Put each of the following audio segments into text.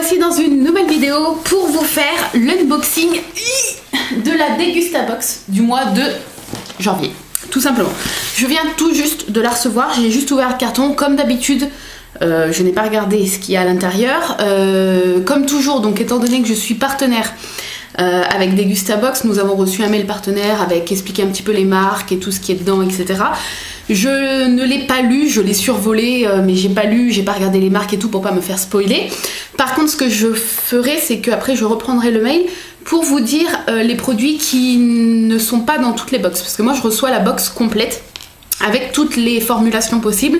revoici dans une nouvelle vidéo pour vous faire l'unboxing de la Degustabox du mois de janvier, tout simplement. Je viens tout juste de la recevoir, j'ai juste ouvert le carton comme d'habitude. Je n'ai pas regardé ce qu'il y a à l'intérieur. Comme toujours, donc étant donné que je suis partenaire avec Degustabox, nous avons reçu un mail partenaire avec expliquer un petit peu les marques et tout ce qui est dedans, etc. Je ne l'ai pas lu, je l'ai survolé, mais j'ai pas lu, j'ai pas regardé les marques et tout pour pas me faire spoiler. Par contre, ce que je ferai, c'est qu'après je reprendrai le mail pour vous dire les produits qui ne sont pas dans toutes les box. Parce que moi je reçois la box complète avec toutes les formulations possibles,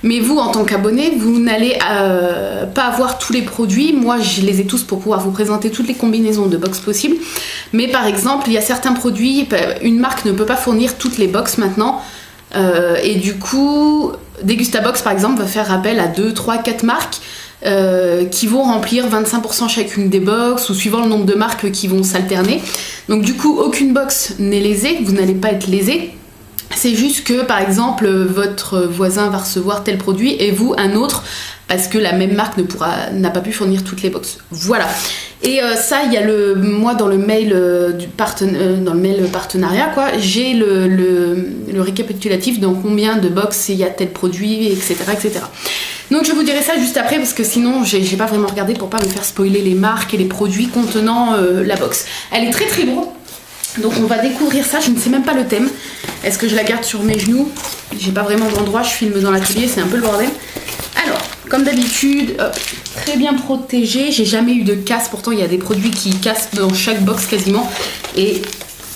mais vous en tant qu'abonné vous n'allez pas avoir tous les produits. Moi je les ai tous pour pouvoir vous présenter toutes les combinaisons de box possibles, mais par exemple il y a certains produits, une marque ne peut pas fournir toutes les box maintenant, et du coup Degustabox par exemple va faire appel à 2, 3, 4 marques qui vont remplir 25% chacune des box, ou suivant le nombre de marques qui vont s'alterner. Donc du coup aucune box n'est lésée, vous n'allez pas être lésé. C'est juste que par exemple votre voisin va recevoir tel produit et vous un autre, parce que la même marque n'a pas pu fournir toutes les box. Voilà. Et ça, il y a moi dans le mail dans le mail partenariat quoi, j'ai le récapitulatif dans combien de box il y a tel produit, etc., etc. Donc je vous dirai ça juste après, parce que sinon j'ai pas vraiment regardé pour pas me faire spoiler les marques et les produits contenant la box. Elle est très très lourde. Donc on va découvrir ça, je ne sais même pas le thème. Est-ce que je la garde sur mes genoux? J'ai pas vraiment d'endroit, je filme dans l'atelier, c'est un peu le bordel. Alors, comme d'habitude, très bien protégé, j'ai jamais eu de casse, pourtant il y a des produits qui cassent dans chaque box quasiment. Et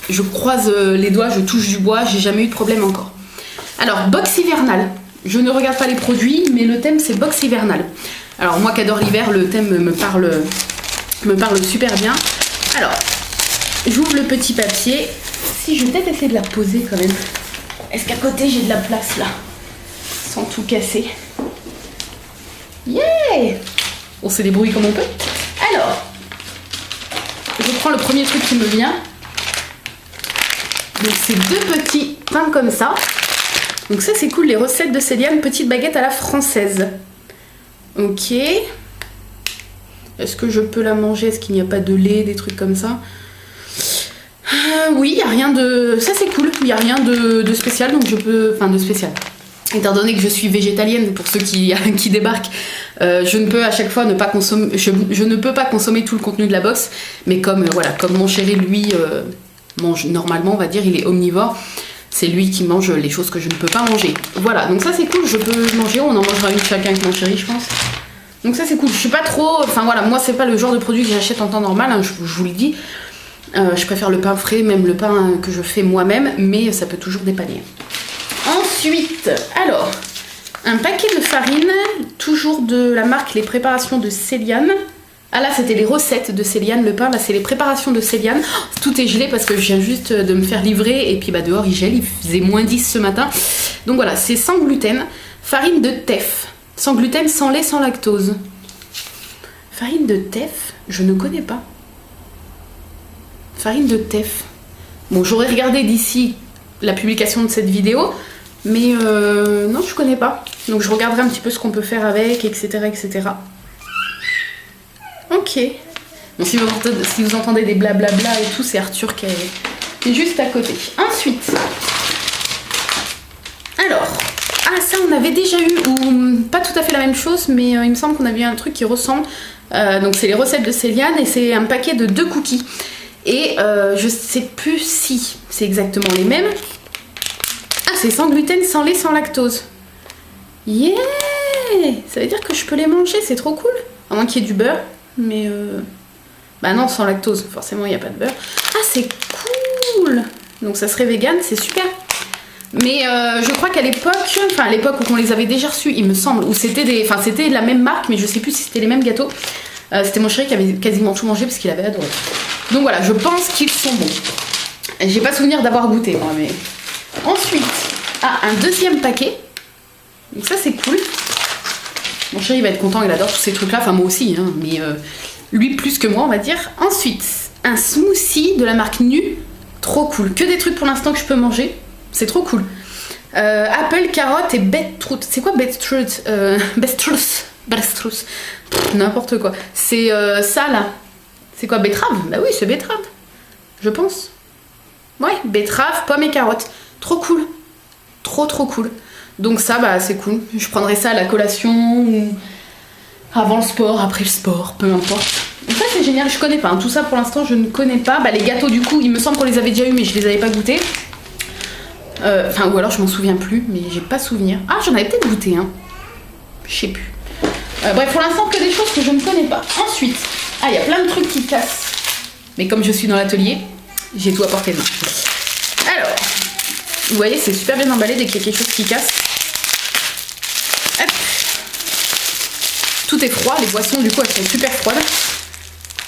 je croise les doigts, je touche du bois, j'ai jamais eu de problème encore. Alors, box hivernale, je ne regarde pas les produits, mais le thème c'est box hivernale. Alors moi qui adore l'hiver, le thème me parle super bien. Alors, j'ouvre le petit papier. Si je vais peut-être essayer de la poser quand même. Est-ce qu'à côté j'ai de la place là, sans tout casser? Yeah! On se débrouille comme on peut. Alors, je prends le premier truc qui me vient. Donc c'est deux petits pains comme ça. Donc ça c'est cool, les recettes de Céliane, petite baguette à la française. Ok. Est-ce que je peux la manger? Est-ce qu'il n'y a pas de lait, des trucs comme ça? Oui, il n'y a rien de... Ça c'est cool, il n'y a rien de spécial, donc je peux... Enfin de spécial. Étant donné que je suis végétalienne, pour ceux qui débarquent, je ne peux à chaque fois ne pas consommer... Je ne peux pas consommer tout le contenu de la box, mais comme, voilà, comme mon chéri, lui, mange normalement, on va dire, il est omnivore, c'est lui qui mange les choses que je ne peux pas manger. Voilà, donc ça c'est cool, je peux manger, on en mangera une chacun avec mon chéri, je pense. Donc ça c'est cool, je suis pas trop... Enfin voilà, moi c'est pas le genre de produit que j'achète en temps normal, hein, je vous le dis. Je préfère le pain frais, même le pain que je fais moi-même, mais ça peut toujours dépanner. Ensuite, alors, un paquet de farine, toujours de la marque Les Préparations de Céliane. Ah là, c'était les recettes de Céliane, le pain, là c'est les préparations de Céliane. Tout est gelé parce que je viens juste de me faire livrer, et puis bah dehors il gèle, il faisait moins 10 ce matin. Donc voilà, c'est sans gluten, farine de teff, sans gluten, sans lait, sans lactose. Farine de teff, je ne connais pas. Farine de teff. Bon, j'aurais regardé d'ici la publication de cette vidéo, mais non, je connais pas. Donc je regarderai un petit peu ce qu'on peut faire avec, etc., etc. Ok. Bon, si vous entendez des blablabla et tout, c'est Arthur qui est juste à côté. Ensuite, alors, ah ça on avait déjà eu, ou pas tout à fait la même chose, mais il me semble qu'on avait eu un truc qui ressemble. Donc c'est les recettes de Céliane, et c'est un paquet de 2 cookies. Et je sais plus si c'est exactement les mêmes. Ah, c'est sans gluten, sans lait, sans lactose. Yeah! Ça veut dire que je peux les manger, c'est trop cool. À moins qu'il y ait du beurre, mais bah non, sans lactose, forcément il n'y a pas de beurre. Ah, c'est cool! Donc ça serait vegan, c'est super. Mais je crois qu'à l'époque, enfin à l'époque où on les avait déjà reçus, il me semble, où c'était c'était la même marque, mais je sais plus si c'était les mêmes gâteaux. C'était mon chéri qui avait quasiment tout mangé parce qu'il avait adoré. Donc voilà, je pense qu'ils sont bons. J'ai pas souvenir d'avoir goûté moi, mais... Ensuite, un deuxième paquet. Donc ça c'est cool. Mon chéri va être content, il adore tous ces trucs là, enfin moi aussi, hein, mais lui plus que moi on va dire. Ensuite, un smoothie de la marque Nu. Trop cool, que des trucs pour l'instant que je peux manger. C'est trop cool. Apple, carotte et beetroot. C'est quoi beetroot? Beetroot. Berstrus. N'importe quoi. C'est ça là. C'est quoi, betterave? Bah oui, c'est betterave. Je pense. Ouais, betterave, pommes et carottes. Trop cool. Trop cool. Donc ça, bah c'est cool. Je prendrai ça à la collation ou avant le sport, après le sport, peu importe. Donc ça c'est génial, je connais pas. Tout ça pour l'instant je ne connais pas. Bah les gâteaux du coup, il me semble qu'on les avait déjà eu mais je les avais pas goûtés. Enfin ou alors je m'en souviens plus, mais j'ai pas souvenir. Ah j'en avais peut-être goûté hein. Je sais plus. Bref pour l'instant que des choses que je ne connais pas. Ensuite, il y a plein de trucs qui cassent. Mais comme je suis dans l'atelier, j'ai tout à portée de main. Alors, vous voyez c'est super bien emballé dès qu'il y a quelque chose qui casse. Hop. Tout est froid, les boissons du coup elles sont super froides.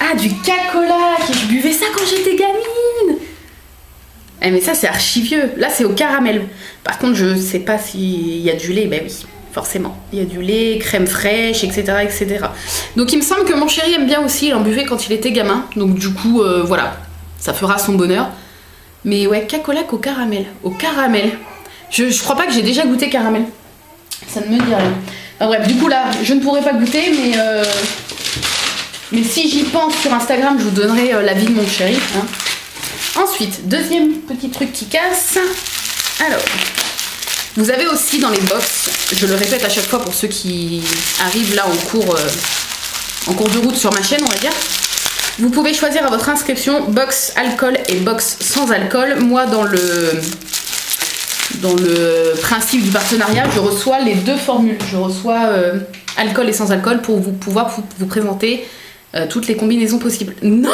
Ah du Coca-Cola, je buvais ça quand j'étais gamine. Mais ça c'est archi vieux, là c'est au caramel. Par contre je sais pas s'il y a du lait, bah oui, forcément. Il y a du lait, crème fraîche, etc. etc. Donc il me semble que mon chéri aime bien aussi, il en buvait quand il était gamin. Donc du coup voilà, ça fera son bonheur. Mais ouais, Coca-Cola au caramel. Au caramel. Je crois pas que j'ai déjà goûté caramel. Ça ne me dit rien. Enfin, bref, du coup là, je ne pourrais pas goûter, mais si j'y pense sur Instagram, je vous donnerai l'avis de mon chéri. Hein. Ensuite, deuxième petit truc qui casse. Alors, vous avez aussi dans les box, je le répète à chaque fois pour ceux qui arrivent là en cours de route sur ma chaîne, on va dire. Vous pouvez choisir à votre inscription box alcool et box sans alcool. Moi, dans le principe du partenariat, je reçois les deux formules. Je reçois alcool et sans alcool pour pouvoir vous présenter toutes les combinaisons possibles. Non!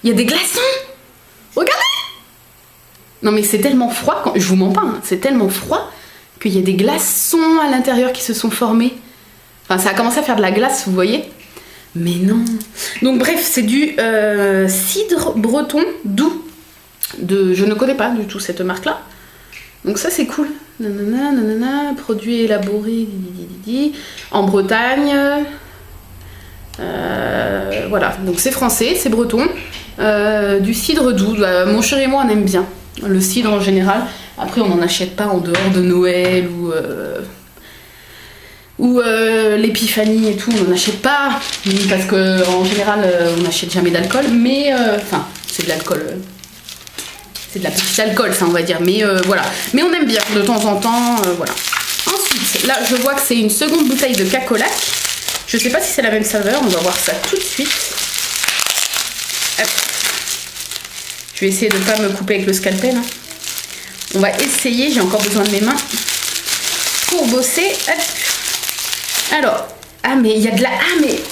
Il y a des glaçons! Regardez! Non mais c'est tellement froid, je vous mens pas, hein, c'est tellement froid qu'il y a des glaçons à l'intérieur qui se sont formés. Enfin ça a commencé à faire de la glace, vous voyez? Mais non! Donc bref, c'est du cidre breton doux. Je ne connais pas du tout cette marque-là. Donc ça c'est cool. Nanana, nanana, produit élaboré en Bretagne. Voilà, donc c'est français, c'est breton. Du cidre doux. Mon chéri et moi on aime bien le cidre en général. Après on n'en achète pas en dehors de Noël ou l'épiphanie et tout, on n'en achète pas parce que en général on n'achète jamais d'alcool, mais enfin c'est de l'alcool. C'est de la petite alcool, ça on va dire, mais voilà. Mais on aime bien de temps en temps, voilà. Ensuite, là je vois que c'est une seconde bouteille de Coca-Cola. Je sais pas si c'est la même saveur, on va voir ça tout de suite. Hop. Je vais essayer de ne pas me couper avec le scalpel. Hein. On va essayer, j'ai encore besoin de mes mains pour bosser. Hop. Alors, mais il y a de la...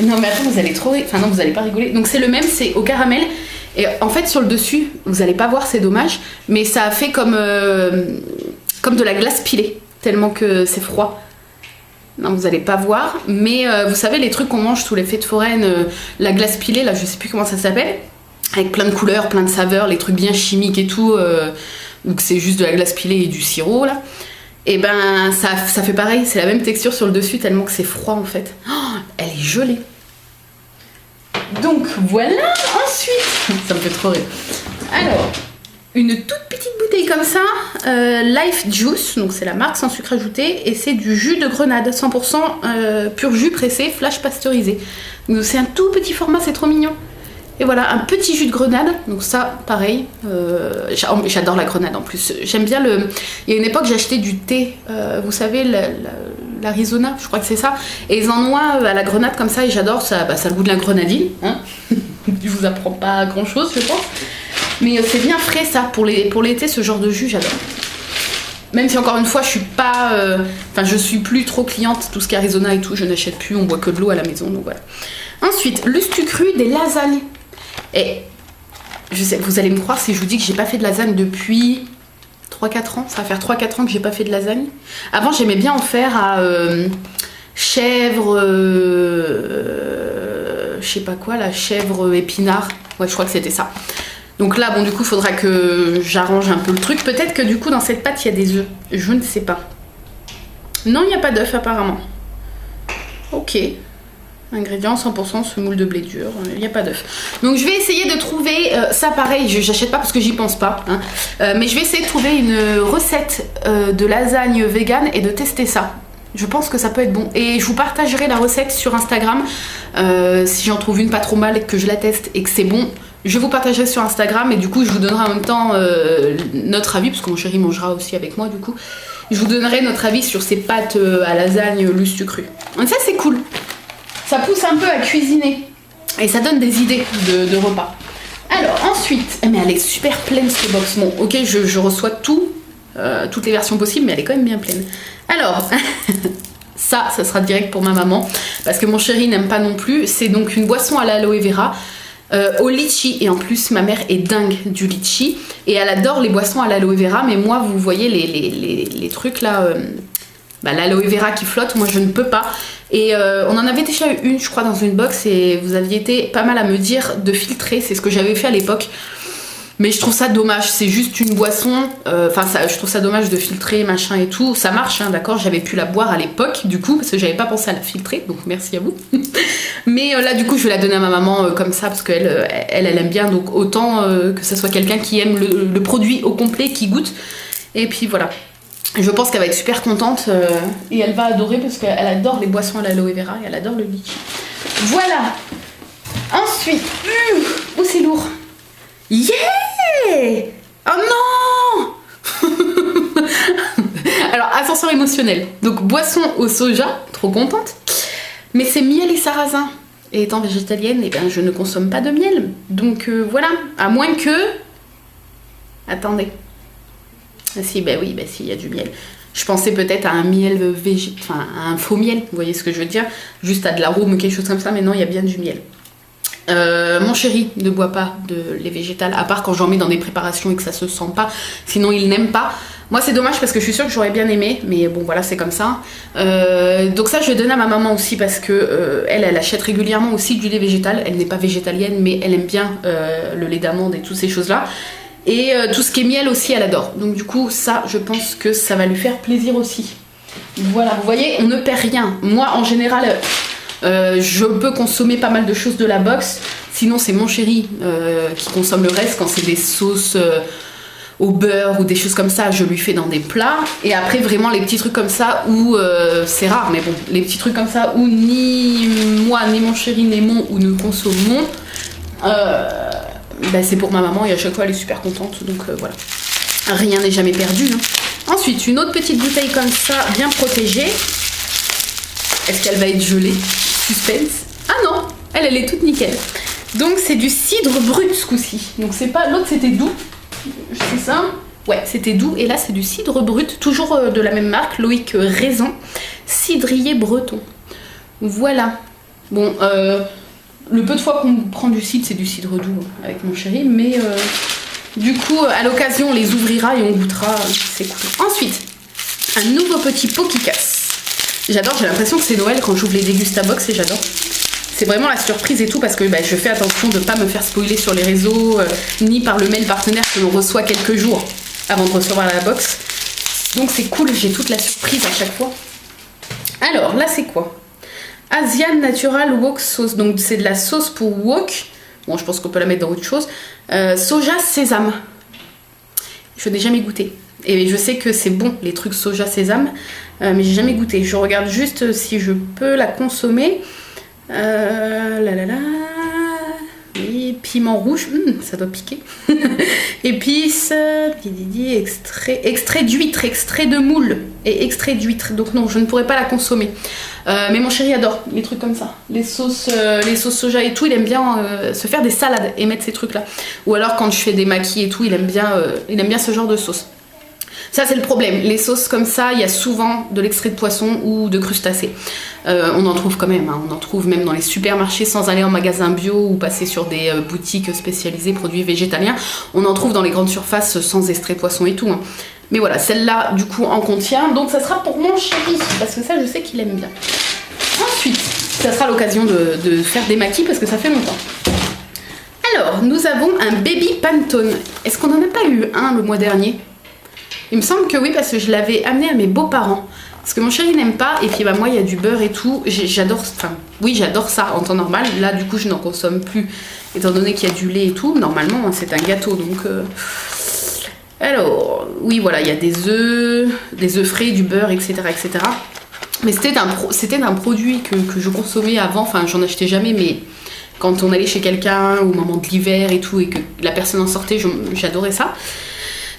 non mais attends, vous allez trop... Enfin non, vous allez pas rigoler. Donc c'est le même, c'est au caramel. Et en fait sur le dessus, vous allez pas voir, c'est dommage, mais ça a fait comme de la glace pilée, tellement que c'est froid. Non, vous allez pas voir, mais vous savez les trucs qu'on mange sous les fêtes foraines, la glace pilée, là je sais plus comment ça s'appelle, avec plein de couleurs, plein de saveurs, les trucs bien chimiques et tout, donc c'est juste de la glace pilée et du sirop là. Et ben ça fait pareil, c'est la même texture sur le dessus tellement que c'est froid en fait. Oh, elle est gelée. Donc voilà, ensuite, ça me fait trop rire. Alors, une toute petite bouteille comme ça, Life Juice, donc c'est la marque sans sucre ajouté, et c'est du jus de grenade, 100% pur jus pressé, flash pasteurisé. Donc c'est un tout petit format, c'est trop mignon. Et voilà, un petit jus de grenade, donc ça, pareil, j'adore la grenade en plus. J'aime bien il y a une époque, j'achetais du thé, vous savez, l'Arizona, je crois que c'est ça, et ils en noient à la grenade comme ça, et j'adore, ça a le goût de la grenadine, hein. Je vous apprends pas grand chose, je pense. Mais c'est bien frais ça, pour l'été, ce genre de jus, j'adore. Même si encore une fois, je suis pas... Enfin, je suis plus trop cliente, tout ce qui est Arizona et tout, je n'achète plus, on boit que de l'eau à la maison, donc voilà. Ensuite, l'ustucru des lasagnes. Et je sais, vous allez me croire si je vous dis que j'ai pas fait de lasagne depuis 3-4 ans. Ça va faire 3-4 ans que j'ai pas fait de lasagne. Avant, j'aimais bien en faire à chèvre... je sais pas quoi, la chèvre épinard. Ouais, je crois que c'était ça. Donc là, bon, du coup, il faudra que j'arrange un peu le truc. Peut-être que du coup, dans cette pâte, il y a des œufs. Je ne sais pas. Non, il n'y a pas d'œufs, apparemment. Ok. Ingrédients 100% semoule de blé dur. Il n'y a pas d'œufs. Donc, je vais essayer de trouver... ça, pareil, j'achète pas parce que j'y pense pas. Hein. Mais je vais essayer de trouver une recette de lasagne vegan et de tester ça. Je pense que ça peut être bon. Et je vous partagerai la recette sur Instagram. Si j'en trouve une pas trop mal et que je la teste et que c'est bon, je vous partagerai sur Instagram. Et du coup, je vous donnerai en même temps notre avis, parce que mon chéri mangera aussi avec moi du coup. Je vous donnerai notre avis sur ces pâtes à lasagne lustre cru. Donc ça, c'est cool. Ça pousse un peu à cuisiner. Et ça donne des idées de repas. Alors, ensuite... Mais elle est super pleine, cette box. Bon, ok, je reçois tout. Toutes les versions possibles, mais elle est quand même bien pleine. Alors, ça sera direct pour ma maman, parce que mon chéri n'aime pas non plus. C'est donc une boisson à l'aloe vera, au litchi, et en plus ma mère est dingue du litchi, et elle adore les boissons à l'aloe vera, mais moi vous voyez les trucs là, l'aloe vera qui flotte, moi je ne peux pas. Et on en avait déjà eu une, je crois, dans une box, et vous aviez été pas mal à me dire de filtrer, c'est ce que j'avais fait à l'époque. Mais je trouve ça dommage, c'est juste une boisson, je trouve ça dommage de filtrer, machin et tout. Ça marche, hein, d'accord, j'avais pu la boire à l'époque, du coup, parce que j'avais pas pensé à la filtrer, donc merci à vous. Mais là, du coup, je vais la donner à ma maman comme ça, parce qu'elle elle aime bien, donc autant que ce soit quelqu'un qui aime le produit au complet, qui goûte. Et puis voilà, je pense qu'elle va être super contente, et elle va adorer, parce qu'elle adore les boissons à l'aloe vera, et elle adore le litchi. Voilà. Ensuite, c'est lourd. Yeah! Oh non! Alors, ascenseur émotionnel. Donc, boisson au soja, trop contente. Mais c'est miel et sarrasin. Et étant végétalienne, eh ben, je ne consomme pas de miel. Donc, voilà. À moins que... Attendez. Ah, si, oui, si, il y a du miel. Je pensais peut-être à un miel à un faux miel, vous voyez ce que je veux dire? Juste à de l'arôme ou quelque chose comme ça, mais non, il y a bien du miel. Mon chéri ne boit pas de lait végétal, à part quand j'en mets dans des préparations et que ça se sent pas, sinon il n'aime pas. Moi c'est dommage parce que je suis sûre que j'aurais bien aimé, mais bon voilà, c'est comme ça. Donc ça je vais donner à ma maman aussi, parce que elle achète régulièrement aussi du lait végétal. Elle n'est pas végétalienne, mais elle aime bien le lait d'amande et toutes ces choses là. Et tout ce qui est miel aussi elle adore. Donc du coup ça, je pense que ça va lui faire plaisir aussi. Voilà, vous voyez, on ne perd rien. Moi en général... je peux consommer pas mal de choses de la box, sinon c'est mon chéri qui consomme le reste. Quand c'est des sauces au beurre ou des choses comme ça, je lui fais dans des plats. Et après vraiment les petits trucs comme ça où c'est rare, mais bon, les petits trucs comme ça où ni moi ni mon chéri n'aimons ou ne consommons, c'est pour ma maman, et à chaque fois elle est super contente, donc voilà, rien n'est jamais perdu, hein. Ensuite une autre petite bouteille comme ça, bien protégée. Est-ce qu'elle va être gelée? Suspense. Ah non, elle est toute nickel. Donc c'est du cidre brut ce coup-ci. Donc c'est pas... L'autre c'était doux. C'est ça? Ouais, c'était doux. Et là c'est du cidre brut. Toujours de la même marque, Loïc Raisin. Cidrier breton. Voilà. Bon, le peu de fois qu'on prend du cidre, c'est du cidre doux avec mon chéri. Mais du coup, à l'occasion, on les ouvrira et on goûtera. C'est cool. Ensuite, un nouveau petit pot qui casse. J'adore, j'ai l'impression que c'est Noël quand j'ouvre les Dégustabox, et j'adore. C'est vraiment la surprise et tout, parce que je fais attention de ne pas me faire spoiler sur les réseaux, ni par le mail partenaire que l'on reçoit quelques jours avant de recevoir la box. Donc c'est cool, j'ai toute la surprise à chaque fois. Alors là c'est quoi? Asian Natural Wok Sauce, donc c'est de la sauce pour wok. Bon, je pense qu'on peut la mettre dans autre chose. Soja sésame. Je n'ai jamais goûté. Et je sais que c'est bon, les trucs soja sésame, mais j'ai jamais goûté. Je regarde juste si je peux la consommer. Oui, piment rouge, ça doit piquer. Épices, extrait d'huître, extrait de moule et extrait d'huître. Donc non, je ne pourrais pas la consommer. Mais mon chéri adore les trucs comme ça. Les sauces soja et tout, il aime bien se faire des salades et mettre ces trucs là. Ou alors quand je fais des maquis et tout, il aime bien ce genre de sauce. Ça c'est le problème, les sauces comme ça, il y a souvent de l'extrait de poisson ou de crustacés. On en trouve quand même, hein. On en trouve même dans les supermarchés sans aller en magasin bio ou passer sur des boutiques spécialisées produits végétaliens. On en trouve dans les grandes surfaces sans extrait de poisson et tout, hein. Mais voilà, celle-là du coup en contient, donc ça sera pour mon chéri, parce que ça je sais qu'il aime bien. Ensuite, ça sera l'occasion de faire des maquis parce que ça fait longtemps. Alors, nous avons un baby Pantone. Est-ce qu'on n'en a pas eu un le mois dernier ? Il me semble que oui, parce que je l'avais amené à mes beaux-parents. Parce que mon chéri n'aime pas, et puis moi il y a du beurre et tout. J'adore ça en temps normal. Là du coup je n'en consomme plus, étant donné qu'il y a du lait et tout. Normalement c'est un gâteau, donc... Alors, oui voilà, il y a des œufs frais, du beurre, etc. etc. Mais c'était un produit que je consommais avant, enfin j'en achetais jamais, mais quand on allait chez quelqu'un au moment de l'hiver et tout, et que la personne en sortait, j'adorais ça.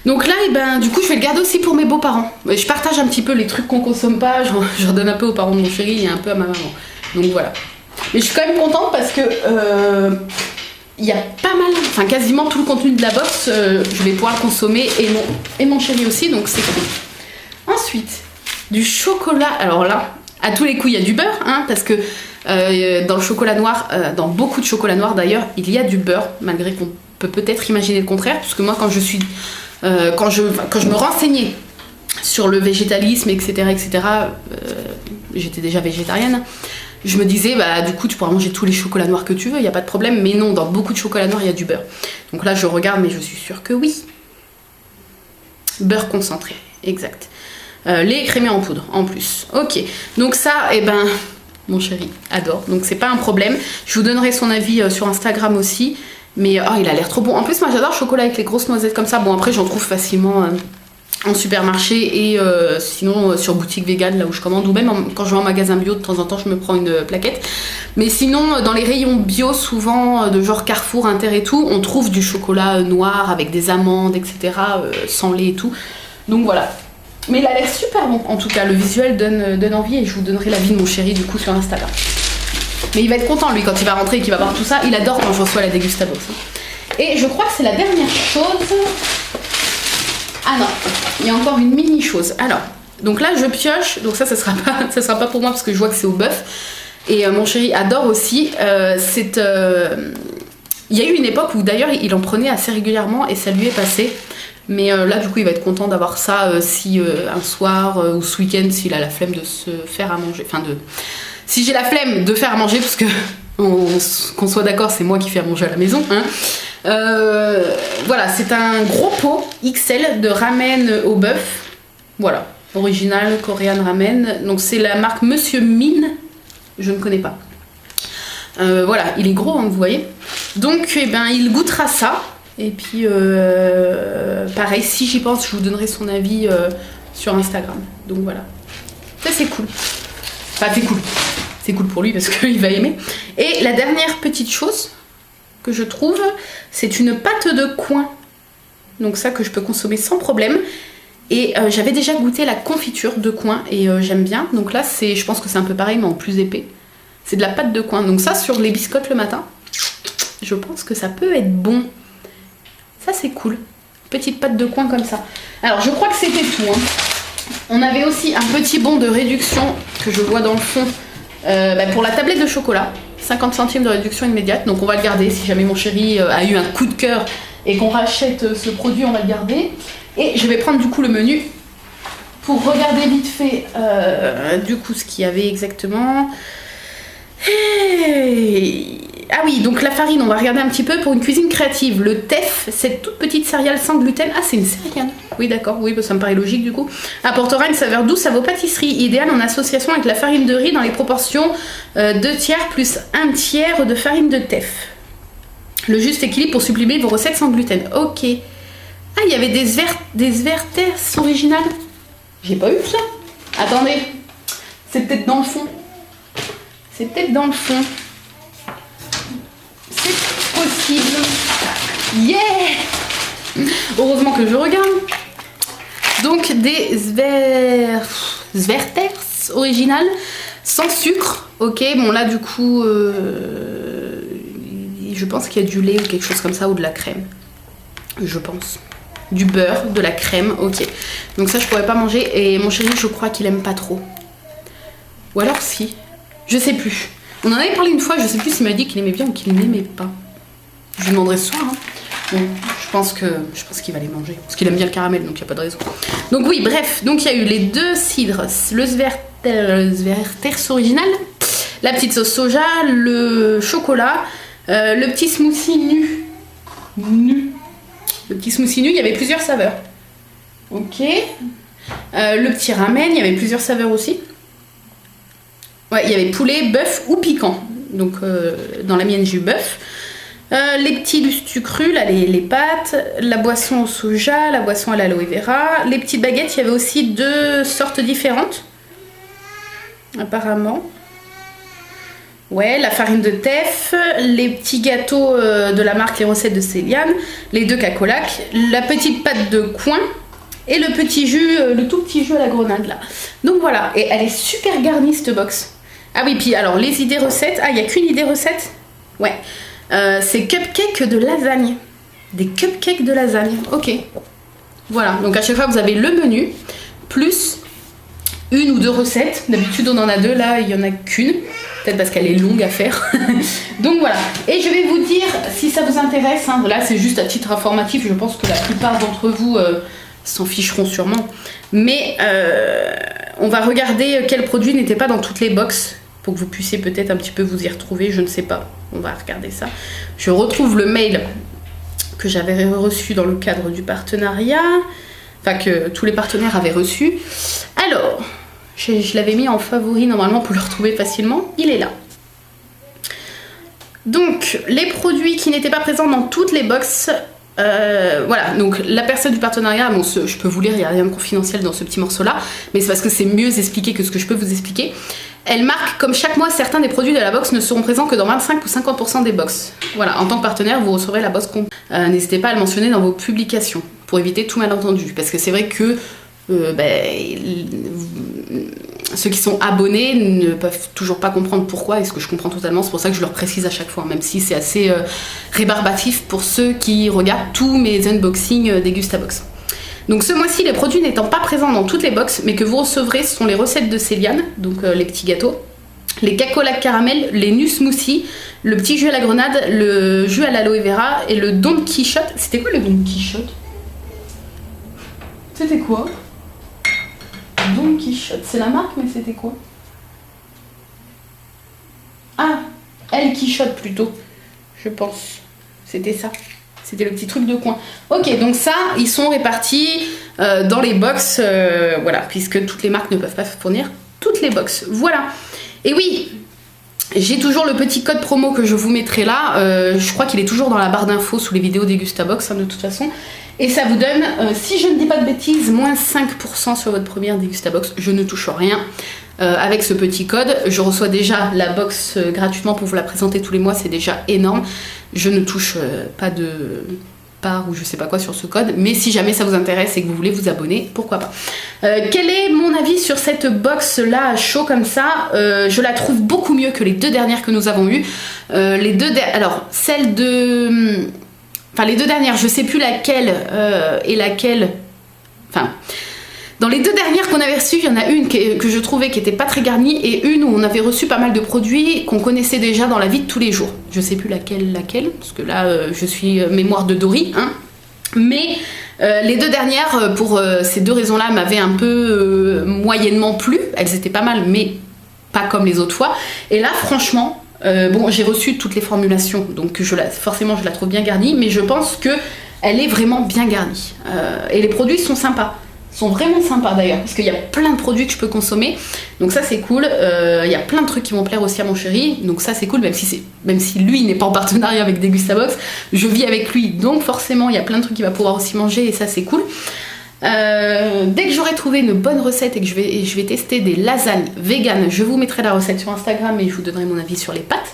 Donc là, et ben, du coup, je vais le garder aussi pour mes beaux-parents. Je partage un petit peu les trucs qu'on consomme pas, j'en donne un peu aux parents de mon chéri et un peu à ma maman. Donc voilà. Mais je suis quand même contente parce que il y a pas mal, enfin quasiment tout le contenu de la box, je vais pouvoir le consommer et mon chéri aussi, donc c'est cool. Ensuite, du chocolat. Alors là, à tous les coups, il y a du beurre, hein, parce que dans le chocolat noir, dans beaucoup de chocolat noir d'ailleurs, il y a du beurre, malgré qu'on peut peut-être imaginer le contraire, parce que moi, quand je me renseignais sur le végétalisme, etc., j'étais déjà végétarienne. Je me disais, bah du coup tu pourras manger tous les chocolats noirs que tu veux, il n'y a pas de problème, mais non, dans beaucoup de chocolat noir il y a du beurre. Donc là je regarde, mais je suis sûre que oui. Beurre concentré, exact. Lait écrémé en poudre, en plus. Ok, donc ça, eh ben, mon chéri adore, donc c'est pas un problème. Je vous donnerai son avis sur Instagram aussi, mais oh, il a l'air trop bon. En plus moi j'adore le chocolat avec les grosses noisettes comme ça. Bon après j'en trouve facilement... en supermarché et sinon sur boutique vegan là où je commande, ou même quand je vais en magasin bio de temps en temps je me prends une plaquette, mais sinon dans les rayons bio souvent de genre Carrefour, Inter et tout, on trouve du chocolat noir avec des amandes etc, sans lait et tout, donc voilà. Mais il a l'air super bon, en tout cas le visuel donne envie, et je vous donnerai l'avis de mon chéri du coup sur Instagram. Mais il va être content lui quand il va rentrer et qu'il va voir tout ça, il adore quand je reçois la Dégustabox. Et je crois que c'est la dernière chose. Ah non, il y a encore une mini chose. Alors, donc là je pioche, donc ça sera pas pour moi parce que je vois que c'est au bœuf. Et mon chéri adore aussi. Il y a eu une époque où d'ailleurs il en prenait assez régulièrement et ça lui est passé. Mais là du coup il va être content d'avoir ça si un soir ou ce week-end s'il a la flemme de se faire à manger. Enfin si j'ai la flemme de faire à manger, parce que qu'on soit d'accord, c'est moi qui fais à manger à la maison, hein. Voilà, c'est un gros pot XL de ramen au bœuf. Voilà, original Korean ramen. Donc c'est la marque Monsieur Min, je ne connais pas. Voilà, il est gros, hein, vous voyez. Donc eh ben, il goûtera ça. Et puis pareil, si j'y pense, je vous donnerai son avis sur Instagram. Donc voilà, ça c'est cool. Enfin c'est cool. C'est cool pour lui parce qu'il va aimer. Et la dernière petite chose que je trouve, c'est une pâte de coin. Donc ça que je peux consommer sans problème. Et j'avais déjà goûté la confiture de coin et j'aime bien. Donc là, je pense que c'est un peu pareil mais en plus épais. C'est de la pâte de coin. Donc ça sur les biscottes le matin, je pense que ça peut être bon. Ça c'est cool. Petite pâte de coin comme ça. Alors je crois que c'était tout, hein. On avait aussi un petit bon de réduction que je vois dans le fond. Pour la tablette de chocolat, 50 centimes de réduction immédiate, donc on va le garder. Si jamais mon chéri a eu un coup de cœur et qu'on rachète ce produit, on va le garder. Et je vais prendre du coup le menu pour regarder vite fait du coup ce qu'il y avait exactement. Ah oui, donc la farine, on va regarder un petit peu pour une cuisine créative. Le teff, cette toute petite céréale sans gluten. Ah, c'est une céréale. Oui, d'accord, oui, bah, ça me paraît logique du coup. Apportera une saveur douce à vos pâtisseries, idéale en association avec la farine de riz dans les proportions 2 tiers plus 1 tiers de farine de teff. Le juste équilibre pour sublimer vos recettes sans gluten. Ok. Ah, il y avait des verters originales. J'ai pas eu ça. Attendez, c'est peut-être dans le fond. C'est peut-être dans le fond. C'est possible. Yeah! Heureusement que je regarde. Donc des Sverters originales sans sucre. Ok, bon là du coup je pense qu'il y a du lait ou quelque chose comme ça, ou de la crème. Je pense. Du beurre, de la crème, ok. Donc ça je pourrais pas manger, et mon chéri je crois qu'il aime pas trop. Ou alors si. Je sais plus. On en avait parlé une fois, je sais plus s'il m'a dit qu'il aimait bien ou qu'il n'aimait pas. Je lui demanderai ce soir. Hein. Bon, je pense qu'il va les manger. Parce qu'il aime bien le caramel, donc il n'y a pas de raison. Donc oui, bref. Donc il y a eu les 2 cidres. Le Sverters original. La petite sauce soja. Le chocolat. Le petit smoothie nu. Le petit smoothie nu, il y avait plusieurs saveurs. Ok. Le petit ramen, il y avait plusieurs saveurs aussi. Ouais, il y avait poulet, bœuf ou piquant. Donc dans la mienne j'ai eu bœuf. Les petits lustus crus, là, les pâtes, la boisson au soja, la boisson à l'aloe vera. Les petites baguettes, il y avait aussi 2 sortes différentes. apparemment. Ouais, la farine de teff, les petits gâteaux de la marque Les Recettes de Céliane, les 2 cacolacs, la petite pâte de coin et le petit jus, le tout petit jus à la grenade là. Donc voilà, et elle est super garnie cette box. Ah oui, puis alors les idées recettes, ah il n'y a qu'une idée recette. Ouais, c'est cupcake de lasagne. Des cupcakes de lasagne, ok. Voilà, donc à chaque fois vous avez le menu, plus 1 ou 2 recettes. D'habitude on en a 2, là il n'y en a qu'une. Peut-être parce qu'elle est longue à faire. Donc voilà. Et je vais vous dire si ça vous intéresse. Hein, là, c'est juste à titre informatif. Je pense que la plupart d'entre vous s'en ficheront sûrement. Mais on va regarder quels produits n'étaient pas dans toutes les box pour que vous puissiez peut-être un petit peu vous y retrouver. Je ne sais pas. On va regarder ça. Je retrouve le mail que j'avais reçu dans le cadre du partenariat. Enfin, que tous les partenaires avaient reçu. Alors... Je l'avais mis en favori normalement pour le retrouver facilement. Il est là. Donc, les produits qui n'étaient pas présents dans toutes les box. Voilà, donc la personne du partenariat, bon, je peux vous lire, il n'y a rien de confidentiel dans ce petit morceau-là, mais c'est parce que c'est mieux expliqué que ce que je peux vous expliquer. Elle marque, comme chaque mois, certains des produits de la box ne seront présents que dans 25 ou 50% des box. Voilà, en tant que partenaire, vous recevrez la box complète. N'hésitez pas à le mentionner dans vos publications, pour éviter tout malentendu, parce que c'est vrai que ceux qui sont abonnés ne peuvent toujours pas comprendre pourquoi, et ce que je comprends totalement, c'est pour ça que je leur précise à chaque fois, même si c'est assez rébarbatif pour ceux qui regardent tous mes unboxings des Gustabox. Donc ce mois-ci, les produits n'étant pas présents dans toutes les box, mais que vous recevrez, ce sont les recettes de Céliane, donc les petits gâteaux, les cacolacs caramel, les nus smoothie, le petit jus à la grenade, le jus à l'aloe vera et le Don Quichotte. C'était quoi le Don Quichotte? C'était quoi? Don Quichotte, c'est la marque, mais c'était quoi? Ah, El Quichotte plutôt, je pense. C'était ça. C'était le petit truc de coin. Ok, donc ça, ils sont répartis dans les box, voilà, puisque toutes les marques ne peuvent pas fournir toutes les box. Voilà. Et oui, j'ai toujours le petit code promo que je vous mettrai là. Je crois qu'il est toujours dans la barre d'infos sous les vidéos des Gustabox, hein, de toute façon. Et ça vous donne, si je ne dis pas de bêtises, moins 5% sur votre première des Gustabox. Je ne touche rien. Avec ce petit code, je reçois déjà la box gratuitement pour vous la présenter tous les mois, c'est déjà énorme. Je ne touche pas de part ou je sais pas quoi sur ce code, mais si jamais ça vous intéresse et que vous voulez vous abonner, pourquoi pas. Quel est mon avis sur cette box là, chaud comme ça? Je la trouve beaucoup mieux que les deux dernières que nous avons eues. Alors, celle de... Enfin, les deux dernières, je sais plus laquelle et laquelle... Enfin... Dans les deux dernières qu'on avait reçues, il y en a une que je trouvais qui était pas très garnie et une où on avait reçu pas mal de produits qu'on connaissait déjà dans la vie de tous les jours. Je sais plus laquelle, parce que là je suis mémoire de Dory, hein. Mais les deux dernières, pour ces deux raisons-là, m'avaient un peu moyennement plu. Elles étaient pas mal, mais pas comme les autres fois. Et là, franchement, bon, j'ai reçu toutes les formulations, donc forcément je la trouve bien garnie, mais je pense que elle est vraiment bien garnie. Et les produits sont sympas. Sont vraiment sympas d'ailleurs, parce qu'il y a plein de produits que je peux consommer, donc ça c'est cool. Il y a plein de trucs qui vont plaire aussi à mon chéri, donc ça c'est cool, même si lui n'est pas en partenariat avec des Gustabox, je vis avec lui, donc forcément il y a plein de trucs qu'il va pouvoir aussi manger, et ça c'est cool. Dès que j'aurai trouvé une bonne recette et que je vais tester des lasagnes véganes, je vous mettrai la recette sur Instagram et je vous donnerai mon avis sur les pâtes.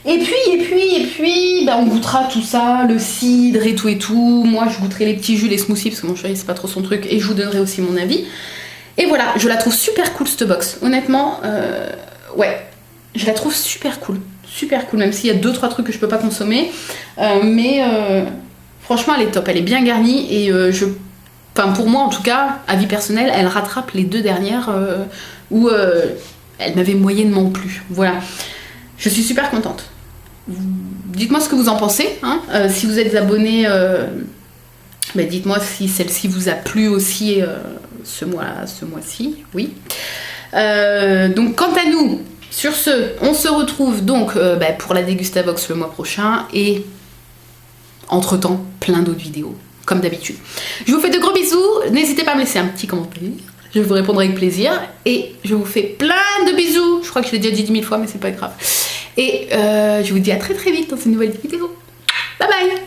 Et puis, bah on goûtera tout ça, le cidre et tout. Moi, je goûterai les petits jus, les smoothies, parce que mon chéri, c'est pas trop son truc, et je vous donnerai aussi mon avis. Et voilà, je la trouve super cool, cette box. Honnêtement, ouais, je la trouve super cool. Super cool, même s'il y a 2-3 trucs que je peux pas consommer. Mais franchement, elle est top, elle est bien garnie, et enfin, pour moi, en tout cas, avis personnel, elle rattrape les deux dernières où elle m'avait moyennement plu. Voilà, je suis super contente. Dites-moi ce que vous en pensez, hein. Si vous êtes abonné, bah dites-moi si celle-ci vous a plu aussi ce mois-ci, oui. Donc quant à nous, sur ce, on se retrouve donc pour la Dégustabox le mois prochain et entre-temps, plein d'autres vidéos, comme d'habitude. Je vous fais de gros bisous, n'hésitez pas à me laisser un petit commentaire, je vous répondrai avec plaisir et je vous fais plein de bisous. Je crois que je l'ai déjà dit 10 000 fois, mais c'est pas grave. Et je vous dis à très très vite dans une nouvelle vidéo. Bye bye!